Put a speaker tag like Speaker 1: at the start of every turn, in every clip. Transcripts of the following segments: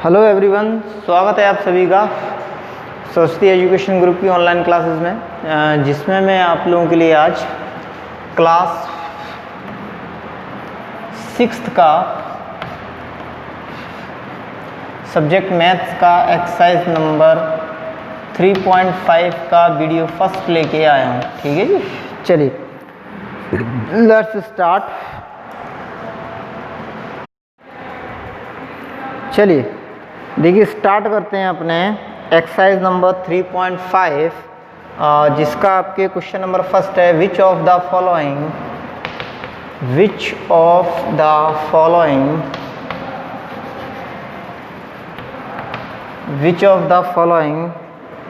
Speaker 1: Hello everyone, स्वागत है आप सभी का सरस्वती एजुकेशन ग्रुप की ऑनलाइन क्लासेस में, जिसमें मैं आप लोगों के लिए आज क्लास 6th का सब्जेक्ट मैथ्स का एक्सरसाइज नंबर 3.5 का वीडियो फर्स्ट लेके आया हूँ। ठीक है जी, चलिए लेट्स स्टार्ट। चलिए देखिए, स्टार्ट करते हैं अपने एक्सरसाइज नंबर 3.5, जिसका आपके क्वेश्चन नंबर फर्स्ट है, which of the following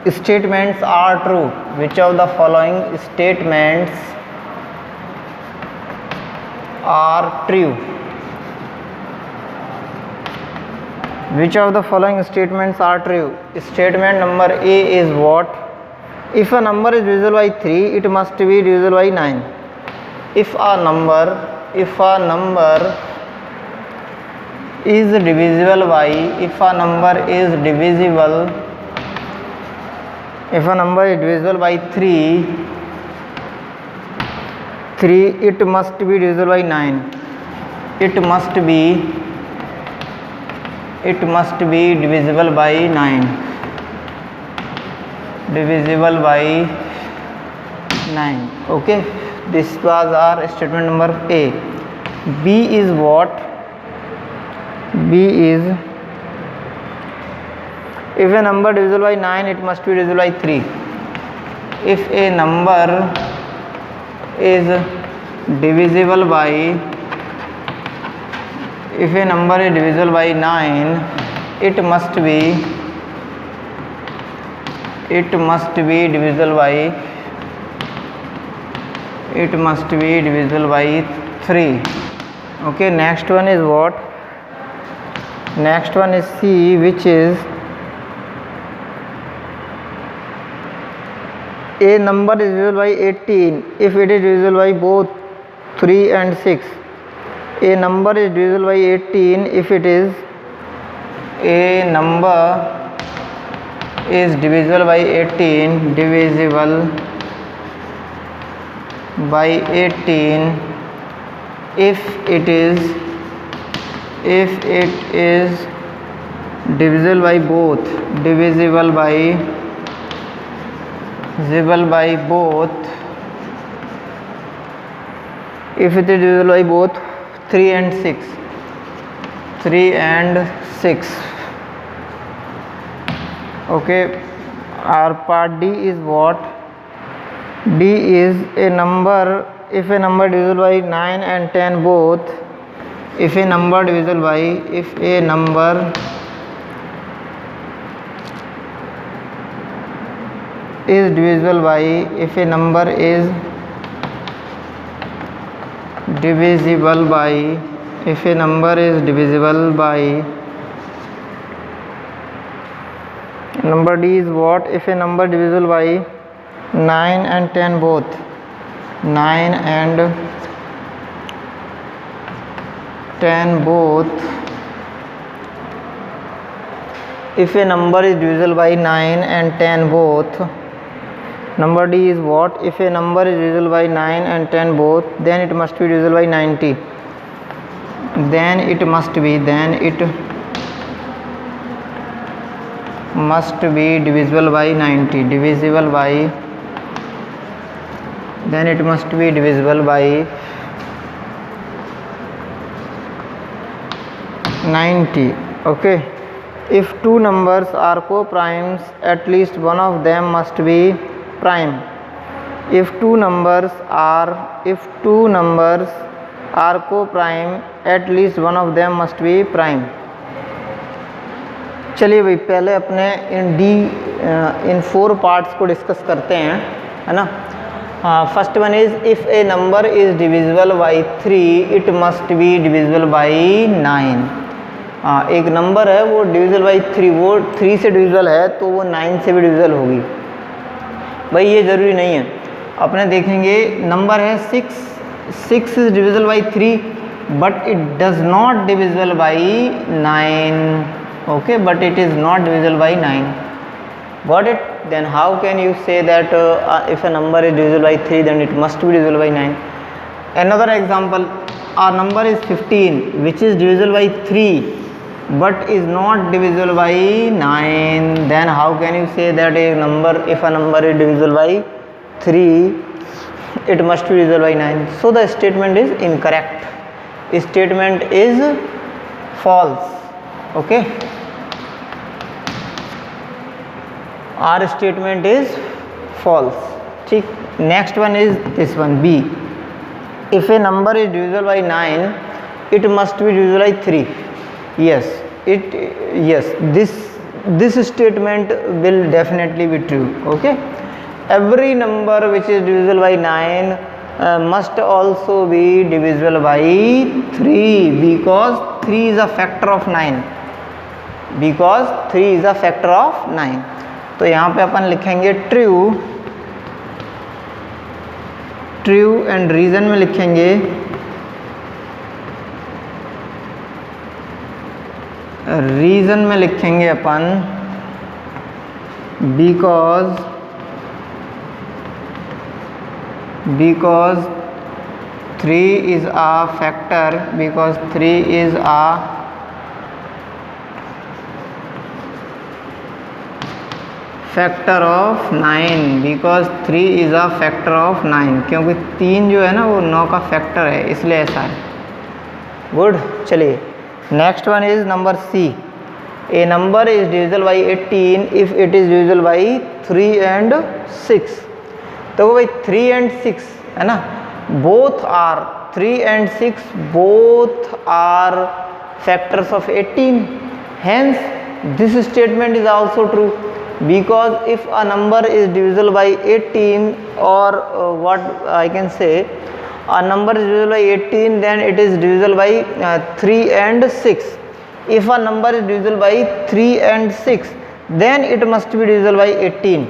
Speaker 1: statements are true. Which of the following statements are true. Which of the following statements are true? Statement number A is what? If a number is divisible by 3, it must be divisible by 9. If a number is divisible by 3, it must be divisible by 9. It must be divisible by 9. Okay, this was our statement number A. B is what? B is, if a number divisible by 9, it must be divisible by 3. If a number is divisible by 9, it must be divisible by 3. Okay, next one is what? Next one is C, which is, a number is divisible by 18 if it is divisible by both 3 and 6. A number is divisible by 18 if it is divisible by 18 if it is divisible by both 3 and 6. Okay, our part D is what? D is a number, if a number divisible by 9 and 10 both, if a number is divisible by 9 and 10 both, 9 and 10 both, if a number is divisible by 9 and 10 both, number D is what? If a number is divisible by 9 and 10 both, then it must be divisible by 90. Then it must be divisible by 90. Then it must be divisible by 90. Okay, if two numbers are co-primes, at least one of them must be prime. If two numbers are co-prime, at least one of them must be prime. चलिए भाई, पहले अपने इन 4 parts को discuss करते हैं, है ना। First one is, if A number is divisible by 3, it must be divisible by 9. एक नंबर है वो डिविजिबल बाई 3, वो 3 से डिविजिबल है तो वो 9 से भी डिविजिबल होगी। भाई ये ज़रूरी नहीं है, अपने देखेंगे नंबर है 6 is divisible by 3 but it does not divisible by 9. okay, but it is not divisible by 9. Got it? Then how can you say that if a number is divisible by 3, then it must be divisible by 9? Another example, our number is 15, which is divisible by 3 but is not divisible by 9. Then how can you say that a number, if a number is divisible by 3, it must be divisible by 9? So the statement is incorrect. Statement is false. Okay, our statement is false. ठीक. Next one is this one, B. If a number is divisible by 9, it must be divisible by 3. Yes, this statement will definitely be true. Okay, every number which is divisible by 9 must also be divisible by 3, because 3 is a factor of 9. Because 3 is a factor of 9. तो यहाँ पे अपन लिखेंगे true and reason में लिखेंगे अपन because 3 is a factor, because 3 is a factor of 9, because 3 is a factor of 9, क्योंकि 3 जो है ना वो 9 का फैक्टर है, इसलिए ऐसा है. गुड. चलिए next one is number C. A number is divisible by 18 if it is divisible by 3 and 6. तो भाई 3 एंड 6 है ना, both are 3 and 6 both are factors of 18. Hence this statement is also true. Because if a number is divisible by 18, or what I can say, a number is divisible by 18, then it is divisible by 3 and 6. If a number is divisible by 3 and 6, then it must be divisible by 18.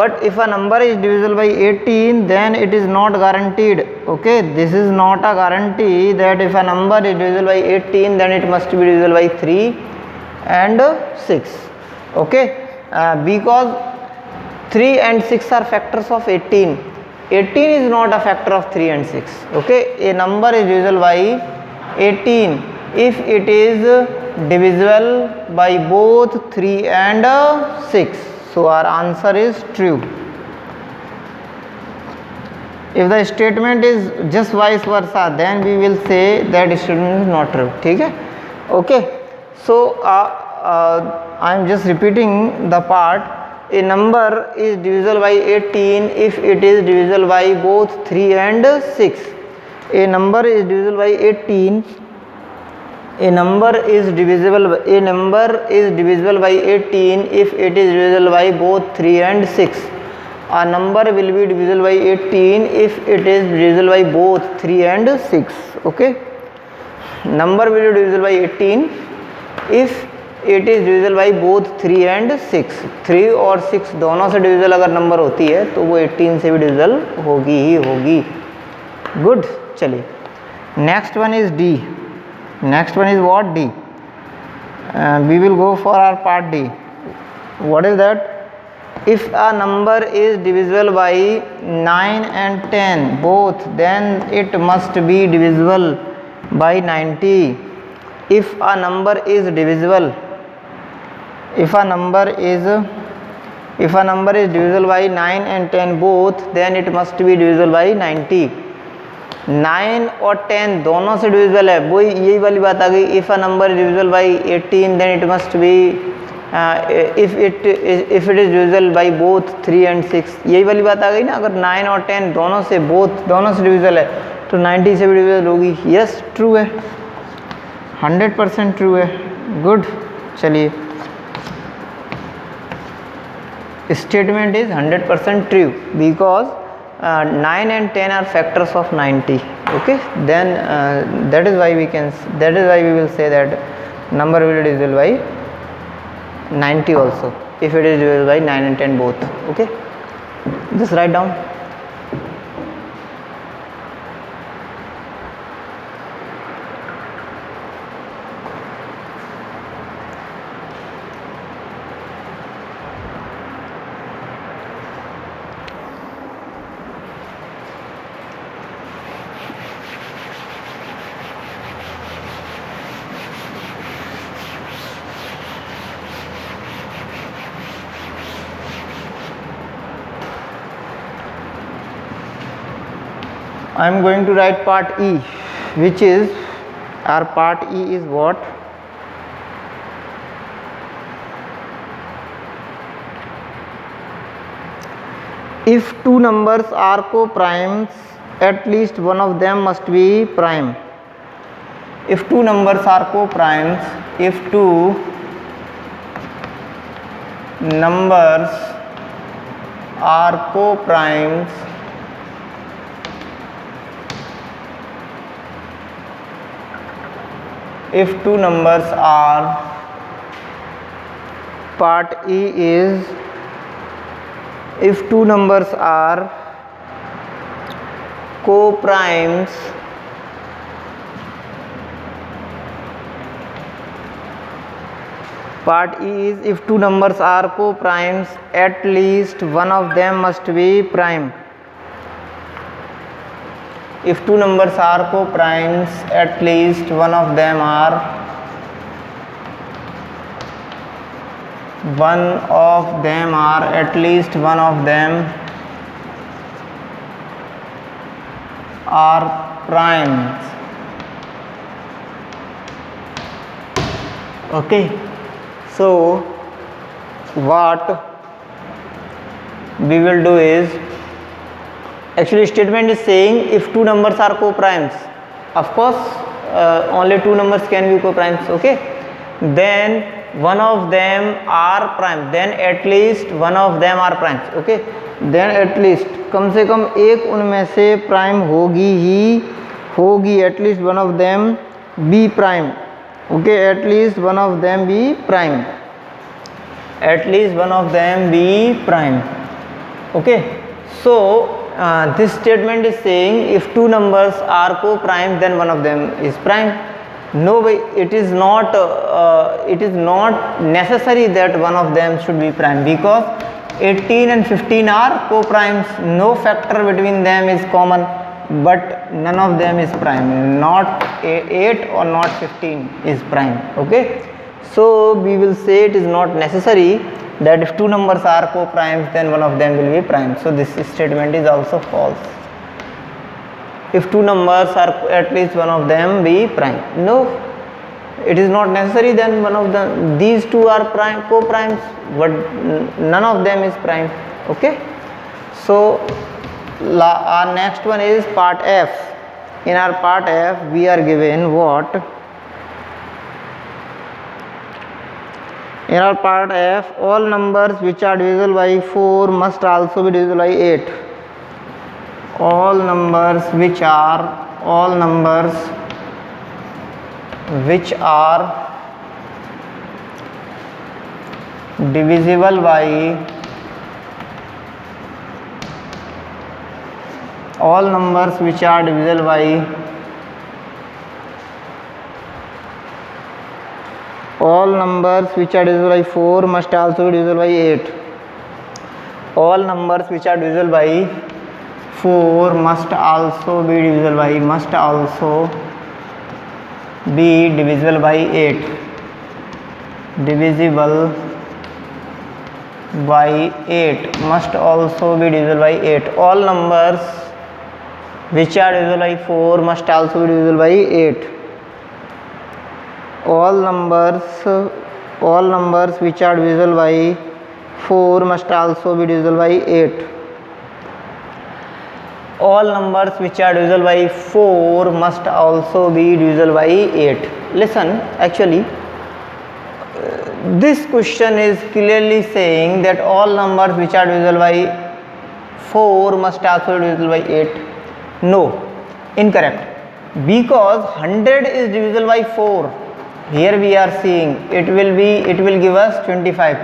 Speaker 1: But if a number is divisible by 18, then it is not guaranteed. Okay, this is not a guarantee that if a number is divisible by 18, then it must be divisible by 3 and 6. Okay. Because 3 and 6 are factors of 18. 18 is not a factor of 3 and 6. Okay, a number is divisible by 18 if it is divisible by both 3 and 6. So our answer is true. If the statement is just vice versa, then we will say that statement is not true. ठीक है. Okay, so I am just repeating the part. A number is divisible by 18 if it is divisible by both 3 and 6. A number is divisible by 18. A number is divisible by 18 if it is divisible by both 3 and 6. A number will be divisible by 18 if it is divisible by both 3 and 6. Okay, number will be divisible by 18 if it is divisible by both 3 and 6. 3 और 6 दोनों से divisible अगर number होती है तो वो 18 से भी डिविजिबल होगी ही होगी. गुड. चलिए next one is D. Next one is what? D. We will go for our part D. What is that? If a number is divisible by 9 and 10 both, then it must be divisible by 90. if a number is divisible if a number is divisible by 9 and 10 both, then it must be divisible by 90. 9 और 10 दोनों से divisible है, वही यही वाली बात आ गई. If a number is divisible by 18, then it must be if it is divisible by both 3 and 6. यही वाली बात आ गई ना. अगर 9 और 10 दोनों से डिविजिबल है तो 90 से भी डिविजिबल होगी. यस, ट्रू है, 100% ट्रू है. गुड. चलिए statement is 100% true because 9 and 10 are factors of 90. Okay, then that is why we will say that number will be divisible by 90 also if it is divisible by 9 and 10 both. Okay, just write down. I am going to write part E, which is, our part E is what? If two numbers are co-primes, at least one of them must be prime. If two numbers are co-primes, if two numbers are co-primes, if two numbers are, part E is, if two numbers are co-primes, part E is, if two numbers are co-primes, at least one of them must be prime. If two numbers are co-primes, at least one of them are, at least one of them are primes. Okay, so what we will do is, actually statement is saying if two numbers are co-primes, of course only two numbers can be co-primes, okay, then one of them are prime, then at least one of them are primes, okay, then at least कम से कम एक उनमें से prime होगी ही होगी, at least one of them be prime, okay, at least one of them be prime, at least one of them be prime, okay. So this statement is saying if two numbers are co-prime, then one of them is prime. No way, it is not necessary that one of them should be prime, because 18 and 15 are co-primes, no factor between them is common, but none of them is prime, not 8 or not 15 is prime, okay. So we will say it is not necessary that if two numbers are co-primes, then one of them will be prime. So this statement is also false. If two numbers are, at least one of them be prime. No, it is not necessary then one of them, these two are prime, co-primes, but none of them is prime, okay. So our next one is part F. In our part F we are given what? In our part F, all numbers which are divisible by 4 must also be divisible by 8. All numbers which are divisible by, all numbers which are divisible by, all numbers which are divisible by 4 must also be divisible by 8. All numbers which are divisible by 4 must also be divisible by 8. Must also be divisible by 8. All numbers which are divisible by 4 must also be divisible by 8. All numbers which are divisible by 4 must also be divisible by 8. All numbers which are divisible by 4 must also be divisible by 8. Listen, actually this question is clearly saying that all numbers which are divisible by 4 must also be divisible by 8. No, incorrect, because 100 is divisible by 4. Here we are seeing it will give us 25,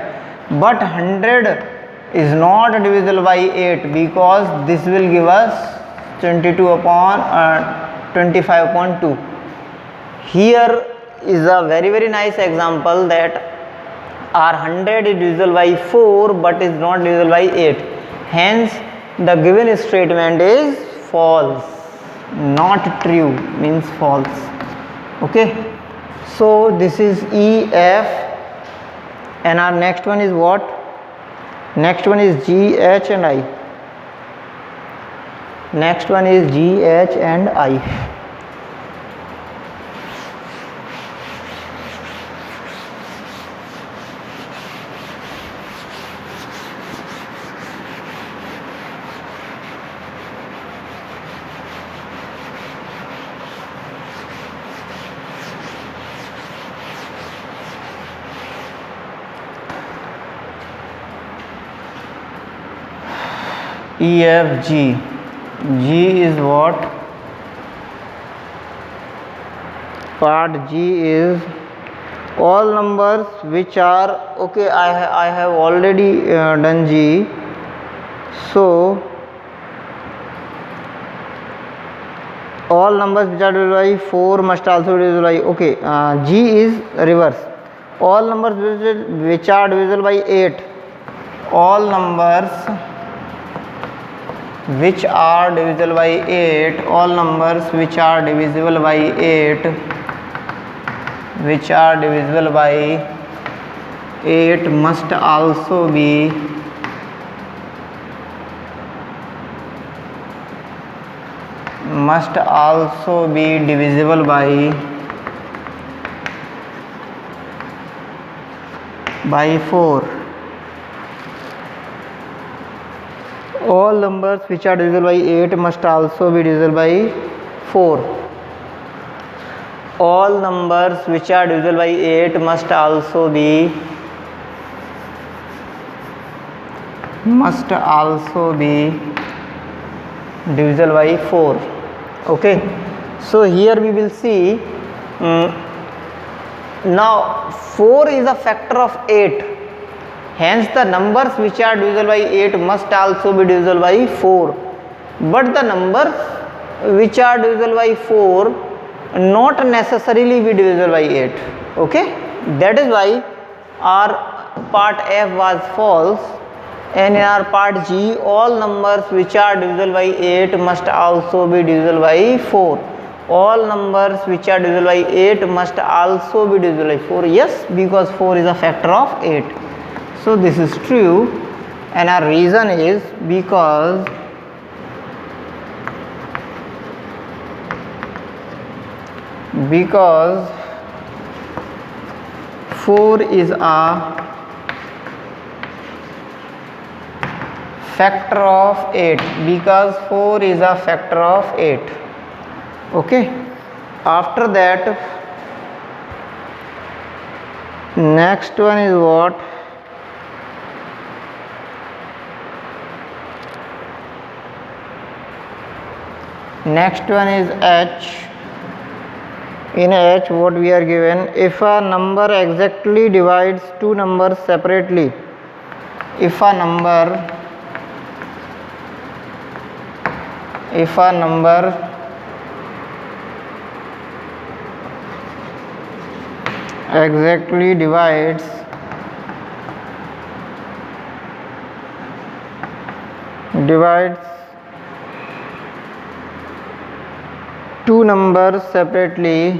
Speaker 1: but 100 is not divisible by 8, because this will give us 22 upon 25 upon 2. Here is a very nice example that our 100 is divisible by 4 but is not divisible by 8. Hence the given statement is false, not true, means false, okay. So this is E, F, and our next one is what? Next one is G, H and I. Next one is G, H and I. E, F, G. G is what? Part G is all numbers which are, okay, I have already done G. So all numbers which are divisible by 4 must also be divisible by, okay, G is reverse. All numbers which are divisible by 8, all numbers which are divisible by 8, all numbers which are divisible by 8, which are divisible by 8 must also be divisible by 4. All numbers which are divisible by 8 must also be divisible by 4. All numbers which are divisible by 8 must also be divisible by 4. Okay, so here we will see now 4 is a factor of 8, hence the numbers which are divisible by 8 must also be divisible by 4, but the numbers which are divisible by 4 not necessarily be divisible by 8. Okay, that is why our part F was false, and in our part G all numbers which are divisible by 8 must also be divisible by 4. All numbers which are divisible by 8 must also be divisible by 4. Yes, because 4 is a factor of 8. So this is true, and our reason is because because 4 is a factor of 8, because 4 is a factor of 8. Okay, after that next one is what? Next one is H. In H what we are given, if a number exactly divides two numbers separately, if a number exactly divides two numbers separately,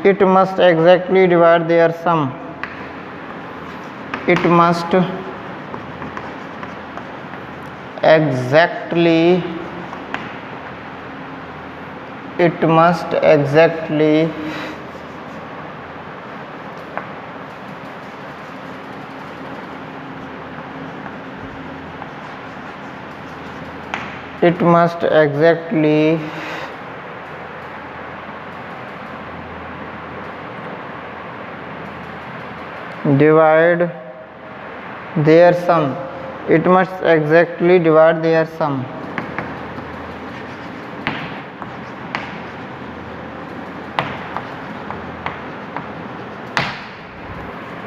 Speaker 1: it must exactly divide their sum. It must exactly divide their sum. It must exactly divide their sum.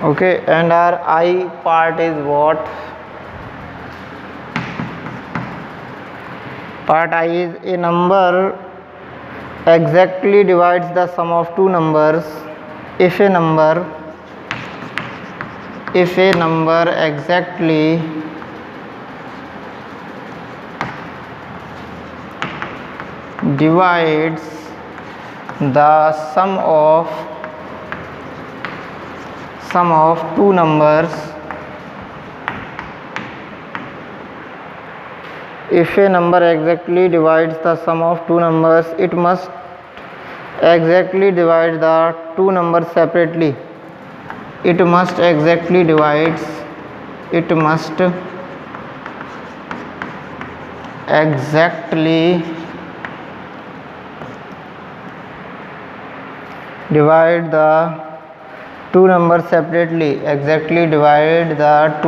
Speaker 1: Okay, and our I part is what? Part I is a number exactly divides the sum of two numbers if a number divides the sum of two numbers. If a number exactly divides the sum of two numbers, it must exactly divide the two numbers separately. It must exactly divide the two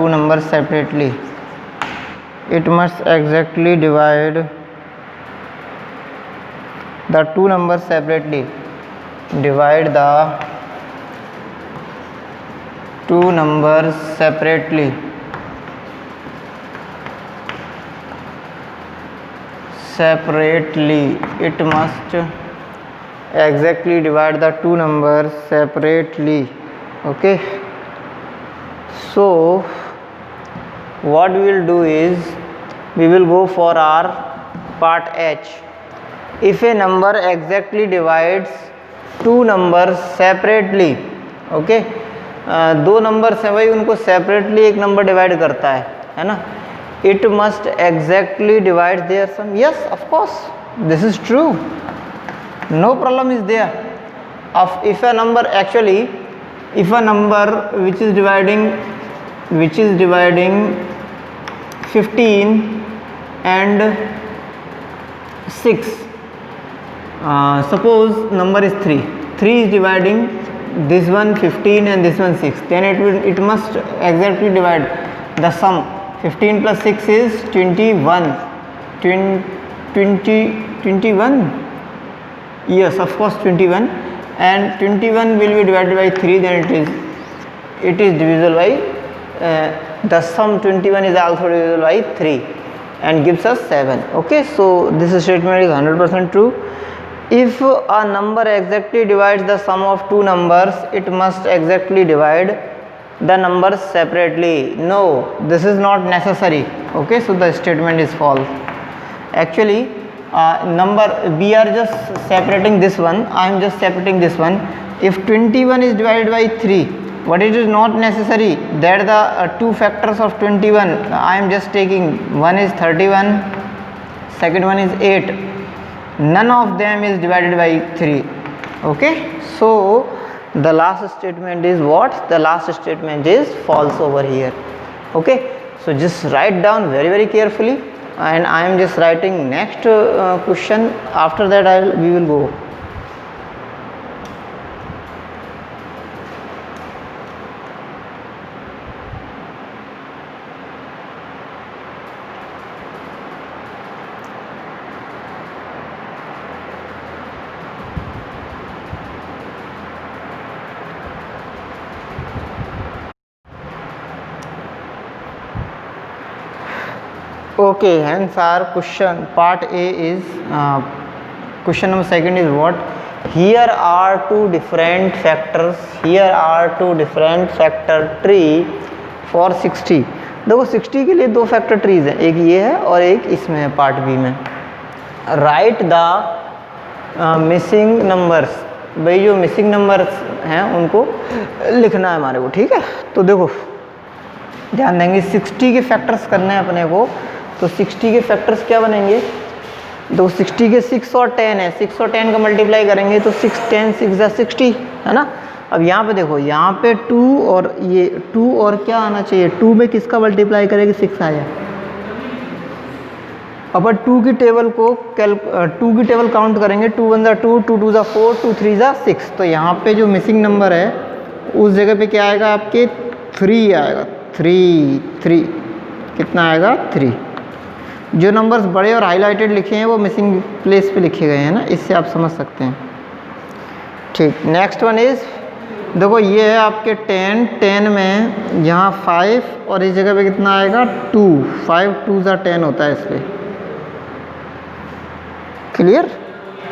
Speaker 1: numbers separately. It must exactly divide the two numbers separately. Divide the two numbers separately. It must exactly divide the two numbers separately. Okay, so what we will do is we will go for our part H. If a number exactly divides two numbers separately, okay, दो numbers हैं भाई, उनको separately एक number divide करता है ना. It must exactly divide their sum. Yes, of course, this is true. No problem is there. If a number which is dividing 15 and 6, suppose number is 3 is dividing this one 15 and this one 6, then it must exactly divide the sum. 15 plus 6 is 21. 21. Yes, of course 21, and 21 will be divided by 3, then it is divisible by the sum 21 is also divisible by 3 and gives us 7. Okay, so this statement is 100% true. If a number exactly divides the sum of two numbers, it must exactly divide the numbers separately. No, this is not necessary. Okay, so the statement is false. Actually, we are just separating this one. I am just separating this one. If 21 is divided by 3, but it is not necessary that the two factors of 21, I am just taking, one is 31, second one is 8. None of them is divided by 3. Okay, so the last statement is what? The last statement is false over here. Okay, so just write down very carefully, and I am just writing next question. After that we will go. Okay, hence our question part A is question number second is what? Here are two different factor tree for 60. देखो 60 के लिए दो factor trees हैं, एक ये है और एक इसमें है पार्ट बी में. Right the missing numbers. भाई जो मिसिंग नंबर्स हैं उनको लिखना है हमारे को. ठीक है, तो देखो ध्यान देंगे 60 के फैक्टर्स करने हैं अपने को. तो 60 के फैक्टर्स क्या बनेंगे? तो 60 के 6 और 10 है. 6 और 10 का मल्टीप्लाई करेंगे तो 6 10 6 60 है ना. अब यहाँ पे देखो, यहाँ पे 2 और ये 2 और क्या आना चाहिए? 2 में किसका मल्टीप्लाई करेंगे? 6 आया. अपन 2 की टेबल काउंट करेंगे. 2 1 ज़ा 2, 2 2 ज़ा 4, 2 3 ज़ा 6. तो यहाँ पे जो मिसिंग नंबर है उस जगह पे क्या आएगा? आपके 3 आएगा. 3 कितना आएगा? 3. जो नंबर्स बड़े और हाईलाइटेड लिखे हैं वो मिसिंग प्लेस पे लिखे गए हैं ना, इससे आप समझ सकते हैं. ठीक, नेक्स्ट वन इज देखो ये है आपके 10 में यहाँ 5 और इस जगह पे कितना आएगा? 2. 5 2 ज़ा 10 होता है इस पर. क्लियर?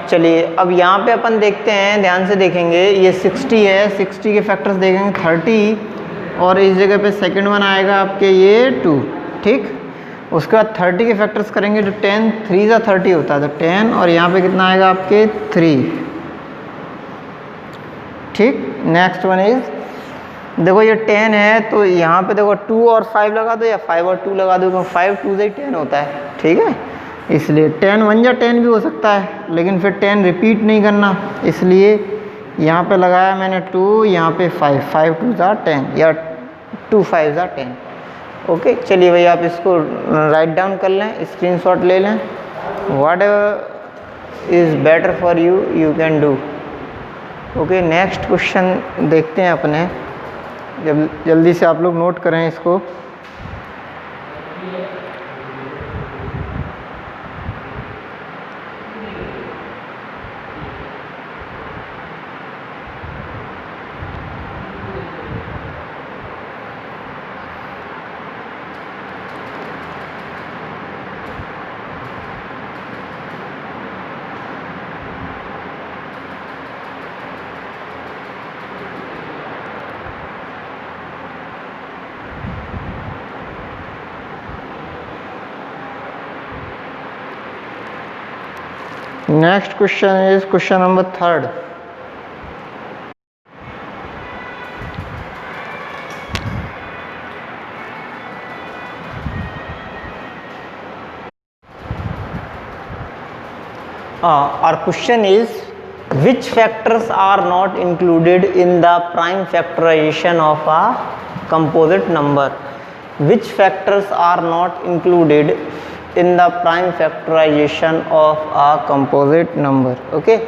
Speaker 1: चलिए अब यहाँ पे अपन देखते हैं, ध्यान से देखेंगे. ये 60 है, 60 के फैक्टर्स देखेंगे 30 और इस जगह पे सेकंड वन आएगा आपके ये 2. ठीक, उसके बाद 30 के फैक्टर्स करेंगे तो 10 3 ज़ा 30 होता है, तो 10 और यहाँ पे कितना आएगा आपके 3। ठीक, नेक्स्ट वन इज, देखो ये 10 है तो यहाँ पे देखो 2 और 5 लगा दो या 5 और 2 लगा दो, क्योंकि 5 2 से 10 होता है। ठीक है, इसलिए 10 1 या 10 भी हो सकता है, लेकिन फिर 10 रिपीट नहीं करना, इसलिए यहाँ पे लगाया मैंने 2, यहाँ पे 5 5 2 ज़ा 10 या 2 5 ज़ा 10। ओके, चलिए भाई आप इसको राइट डाउन कर लें, स्क्रीनशॉट ले लें। What ever is better for you you can do. Okay, next question देखते हैं अपने, जल्दी से आप लोग नोट करें इसको। Next question is question number 3rd. Our question is, which factors are not included in the prime factorization of a composite number? Which factors are not included in the prime factorization of a composite number? Okay,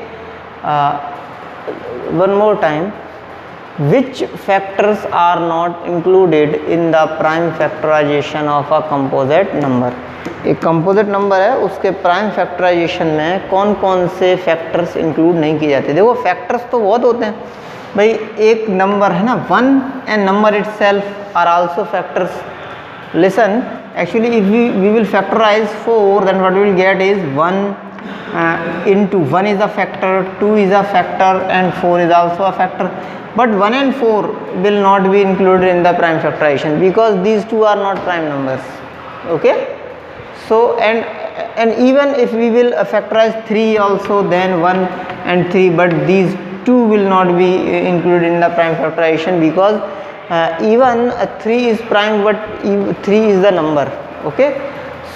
Speaker 1: one more time, which factors are not included in the prime factorization of a composite number? एक composite number है, उसके prime factorisation में कौन कौन से factors include नहीं किए जाते। देखो फैक्टर्स तो बहुत होते हैं भाई, एक नंबर है ना 1 and number itself are also factors. Listen, actually if we will factorize 4, then what we will get is 1 into 1 is a factor, 2 is a factor and 4 is also a factor, but 1 and 4 will not be included in the prime factorization because these two are not prime numbers. Okay, so and even if we will factorize 3 also, then 1 and 3, but these two will not be included in the prime factorization because even 3 is prime, but 3 is the number. Okay,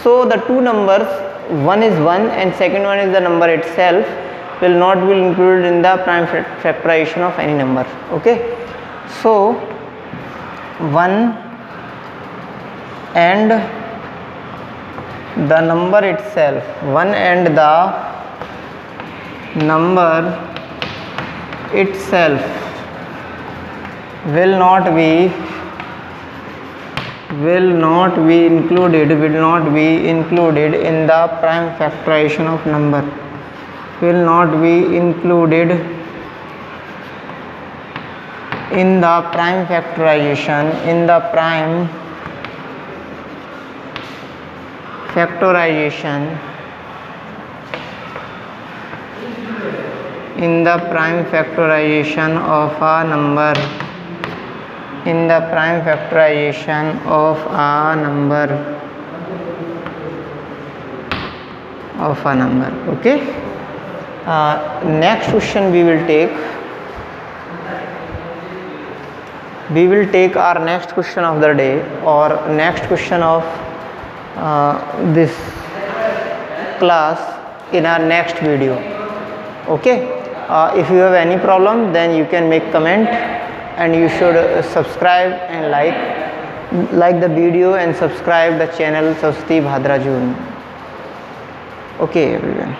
Speaker 1: so the two numbers, one is 1 and second one is the number itself, will not be included in the prime factorization of any number. Okay, so 1 and the number itself, 1 and the number itself will not be included in the prime factorization of number, will not be included in the prime factorization, in the prime factorization of a number, in the prime factorization of a number. Okay, next question we will take our next question of the day, or next question of this class in our next video. Okay, if you have any problem, then you can make comment, and you should subscribe and like the video and subscribe the channel Saraswati Bhadra June. Okay everyone.